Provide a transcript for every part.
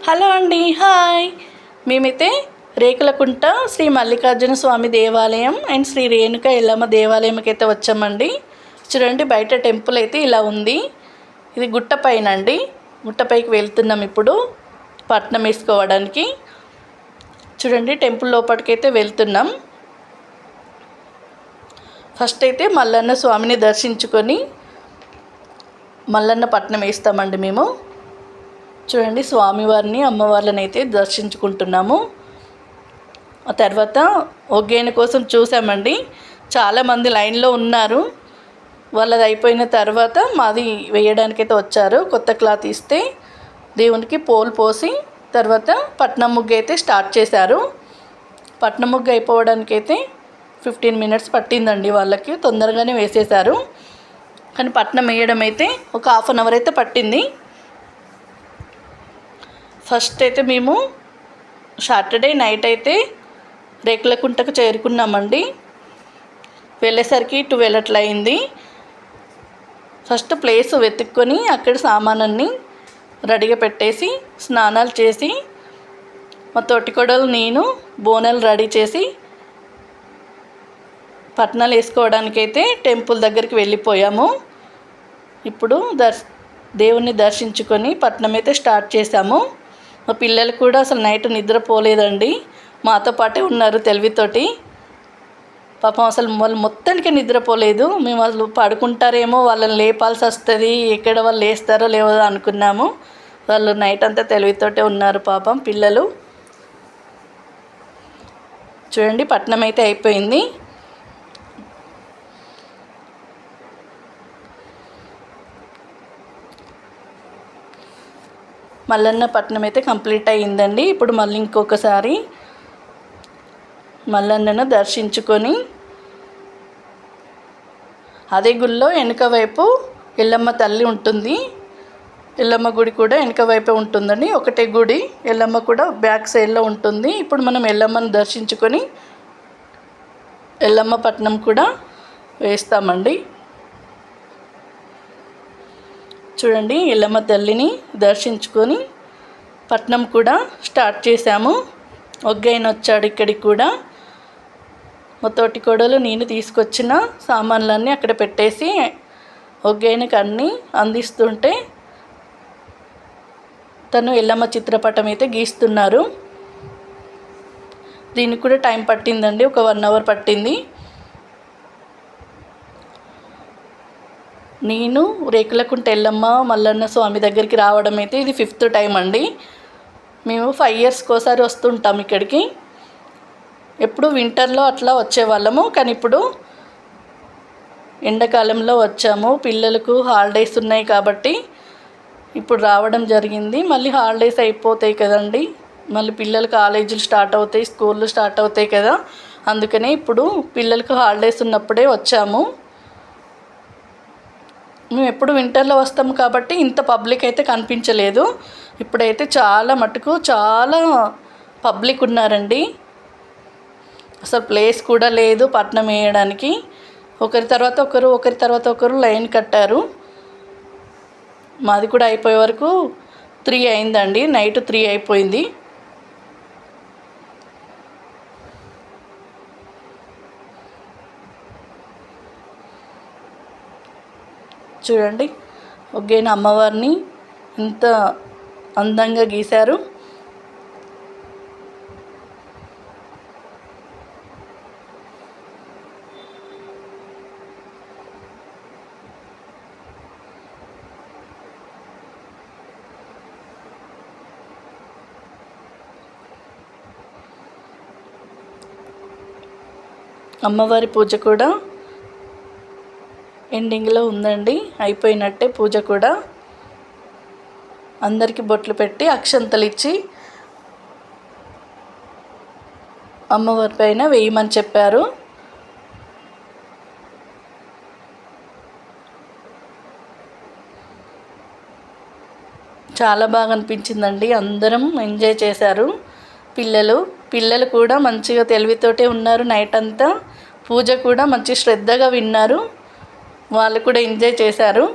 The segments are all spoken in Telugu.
హలో అండి, హాయ్. మేమైతే రేకులకుంట శ్రీ మల్లికార్జున స్వామి దేవాలయం అండ్ శ్రీ రేణుక ఎల్లమ్మ దేవాలయంకి అయితే వచ్చామండి. చూడండి, బయట టెంపుల్ అయితే ఇలా ఉంది. ఇది గుట్ట పైన అండి. గుట్టపైకి వెళ్తున్నాం ఇప్పుడు పట్నం వేసుకోవడానికి. చూడండి, టెంపుల్ లోపలికి అయితే వెళ్తున్నాం. ఫస్ట్ అయితే మల్లన్న స్వామిని దర్శించుకొని మల్లన్న పట్నం వేస్తామండి మేము. చూడండి, స్వామివారిని అమ్మవార్లను అయితే దర్శించుకుంటున్నాము. ఆ తర్వాత ఒగ్గేను కోసం చూసామండి. చాలామంది లైన్లో ఉన్నారు. వాళ్ళది అయిపోయిన తర్వాత మాది వేయడానికైతే వచ్చారు. కొత్త క్లాత్ ఇస్తే దేవునికి పోలు పోసి తర్వాత పట్నం ముగ్గు అయితే స్టార్ట్ చేశారు. పట్నం ముగ్గు అయిపోవడానికైతే 15 మినిట్స్ పట్టిందండి. వాళ్ళకి తొందరగానే వేసేశారు. కానీ పట్నం వేయడం అయితే ఒక హాఫ్ అన్ అవర్ అయితే పట్టింది. ఫస్ట్ అయితే మేము సాటర్డే నైట్ అయితే రేకులకుంటకు చేరుకున్నామండి. వెళ్ళేసరికి 12 అట్లా అయింది. ఫస్ట్ ప్లేస్ వెతుక్కొని అక్కడ సామానన్ని రెడీగా పెట్టేసి స్నానాలు చేసి మా తోటికోడలు నేను బోనాలు రెడీ చేసి పట్నాలు వేసుకోవడానికైతే టెంపుల్ దగ్గరికి వెళ్ళిపోయాము. ఇప్పుడు దేవుణ్ణి దర్శించుకొని పట్నం అయితే స్టార్ట్ చేశాము. మా పిల్లలు కూడా అసలు నైట్ నిద్రపోలేదండి. మాతో పాటే ఉన్నారు తెలివితోటి. పాపం అసలు వాళ్ళు మొత్తానికి నిద్రపోలేదు. మేము అసలు పడుకుంటారేమో, వాళ్ళని లేపాల్సి వస్తుంది, ఎక్కడ వాళ్ళు లేస్తారో లేవో అనుకున్నాము. వాళ్ళు నైట్ అంతా తెలివితోటే ఉన్నారు పాపం పిల్లలు. చూడండి, పట్నం అయితే అయిపోయింది. మల్లన్న పట్నం అయితే కంప్లీట్ అయ్యిందండి. ఇప్పుడు మళ్ళీ ఇంకొకసారి మల్లన్నను దర్శించుకొని అదే గుళ్ళో వెనుక వైపు ఎల్లమ్మ తల్లి ఉంటుంది. ఎల్లమ్మ గుడి కూడా వెనుక వైపే ఉంటుందండి. ఒకటే గుడి. ఎల్లమ్మ కూడా బ్యాక్ సైడ్లో ఉంటుంది. ఇప్పుడు మనం ఎల్లమ్మను దర్శించుకొని ఎల్లమ్మ పట్నం కూడా వేస్తామండి. చూడండి, ఎల్లమ్మ తల్లిని దర్శించుకొని పట్నం కూడా స్టార్ట్ చేశాము. ఒగ్గైన వచ్చాడు ఇక్కడికి కూడా. మా తోటి కోడలు నేను తీసుకొచ్చిన సామాన్లన్నీ అక్కడ పెట్టేసి ఒగ్గైనకి అన్నీ అందిస్తుంటే తను ఎల్లమ్మ చిత్రపటం అయితే గీస్తున్నారు. దీనికి కూడా టైం పట్టిందండి, ఒక 1 అవర్ పట్టింది. నేను రేకులకుంట ఎల్లమ్మ మల్లన్న స్వామి దగ్గరికి రావడం అయితే ఇది 5th టైం అండి. మేము 5 ఇయర్స్కి ఒకసారి వస్తుంటాం ఇక్కడికి. ఎప్పుడు వింటర్లో అట్లా వచ్చేవాళ్ళము, కానీ ఇప్పుడు ఎండాకాలంలో వచ్చాము. పిల్లలకు హాలిడేస్ ఉన్నాయి కాబట్టి ఇప్పుడు రావడం జరిగింది. మళ్ళీ హాలిడేస్ అయిపోతాయి కదండి, మళ్ళీ పిల్లలు కాలేజీలు స్టార్ట్ అవుతాయి, స్కూళ్ళు స్టార్ట్ అవుతాయి కదా. అందుకనే ఇప్పుడు పిల్లలకు హాలిడేస్ ఉన్నప్పుడే వచ్చాము. మేము ఎప్పుడు వింటర్లో వస్తాము కాబట్టి ఇంత పబ్లిక్ అయితే కనిపించలేదు. ఇప్పుడైతే చాలా మటుకు చాలా పబ్లిక్ ఉన్నారండి. అసలు ప్లేస్ కూడా లేదు పట్నం వేయడానికి. ఒకరి తర్వాత ఒకరు లైన్ కట్టారు. మాది కూడా అయిపోయే వరకు 3 అయిందండి. నైట్ 3 అయిపోయింది. చూడండి, ఒగ్గైన అమ్మవారిని ఇంత అందంగా గీశారు. అమ్మవారి పూజ కూడా ఎండింగ్లో ఉందండి. అయిపోయినట్టే పూజ కూడా. అందరికీ బొట్లు పెట్టి అక్షంతలు ఇచ్చి అమ్మవారి పైన వేయమని చెప్పారు. చాలా బాగా అనిపించిందండి. అందరం ఎంజాయ్ చేశారు. పిల్లలు కూడా మంచిగా తెలివితోటే ఉన్నారు. నైట్ అంతా పూజ కూడా మంచి శ్రద్ధగా విన్నారు. వాళ్ళు కూడా ఎంజాయ్ చేశారు.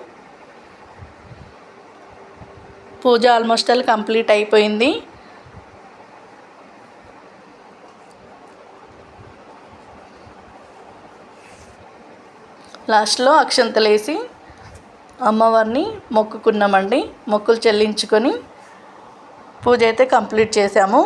పూజ ఆల్మోస్ట్ ఆల్ కంప్లీట్ అయిపోయింది. లాస్ట్లో అక్షంతలేసి అమ్మవారిని మొక్కుకున్నామండి. మొక్కులు చెల్లించుకొని పూజ అయితే కంప్లీట్ చేశాము.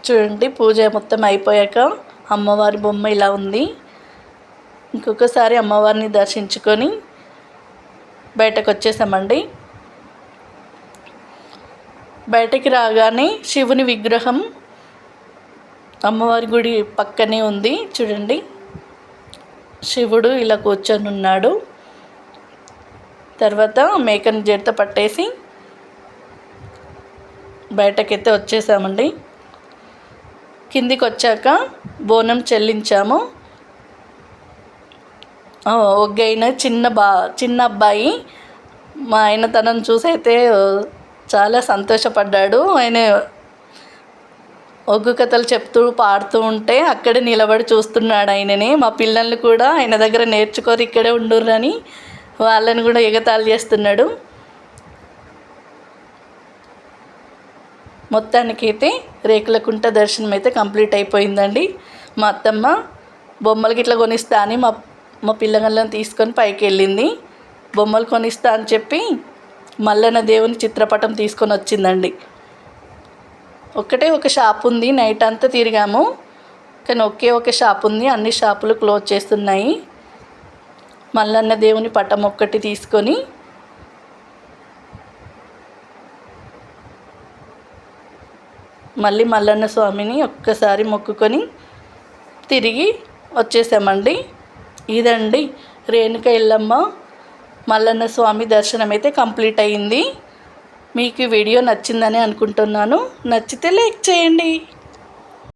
చూడండి, పూజ మొత్తం అయిపోయాక అమ్మవారి బొమ్మ ఇలా ఉంది. ఇంకొకసారి అమ్మవారిని దర్శించుకొని బయటకు వచ్చేసామండి. బయటకి రాగానే శివుని విగ్రహం అమ్మవారి గుడి పక్కనే ఉంది. చూడండి, శివుడు ఇలా కూర్చొని ఉన్నాడు. తర్వాత మేకను జడత పట్టేసి బయటకైతే వచ్చేసామండి. కిందికి వచ్చాక బోనం చెల్లించాము. ఒగ్గైన చిన్న అబ్బాయి మా ఆయన తనను చూసి అయితే చాలా సంతోషపడ్డాడు. ఆయన ఒగ్గు కథలు చెప్తూ పాడుతూ ఉంటే అక్కడే నిలబడి చూస్తున్నాడు ఆయనని. మా పిల్లల్ని కూడా ఆయన దగ్గర నేర్చుకోరు, ఇక్కడే ఉండుర్రని వాళ్ళని కూడా ఎగతాళి చేస్తున్నాడు. మొత్తానికైతే రేకులకుంట దర్శనం అయితే కంప్లీట్ అయిపోయిందండి. మా అత్తమ్మ బొమ్మలకి ఇట్లా కొనిస్తా అని మా పిల్లగాళ్ళని తీసుకొని పైకి వెళ్ళింది. బొమ్మలు కొనిస్తా అని చెప్పి మల్లన్న దేవుని చిత్రపటం తీసుకొని వచ్చిందండి. ఒక షాప్ ఉంది, నైట్ అంతా తిరిగాము కానీ ఒక షాప్ ఉంది, అన్ని షాపులు క్లోజ్ చేస్తున్నాయి. మల్లన్న దేవుని పటం ఒక్కటి తీసుకొని మళ్ళీ మల్లన్న స్వామిని ఒక్కసారి మొక్కుకొని తిరిగి వచ్చేసామండి. ఇదండి రేణుక ఎల్లమ్మ మల్లన్న స్వామి దర్శనం అయితే కంప్లీట్ అయ్యింది. మీకు ఈ వీడియో నచ్చిందని అనుకుంటున్నాను. నచ్చితే లైక్ చేయండి.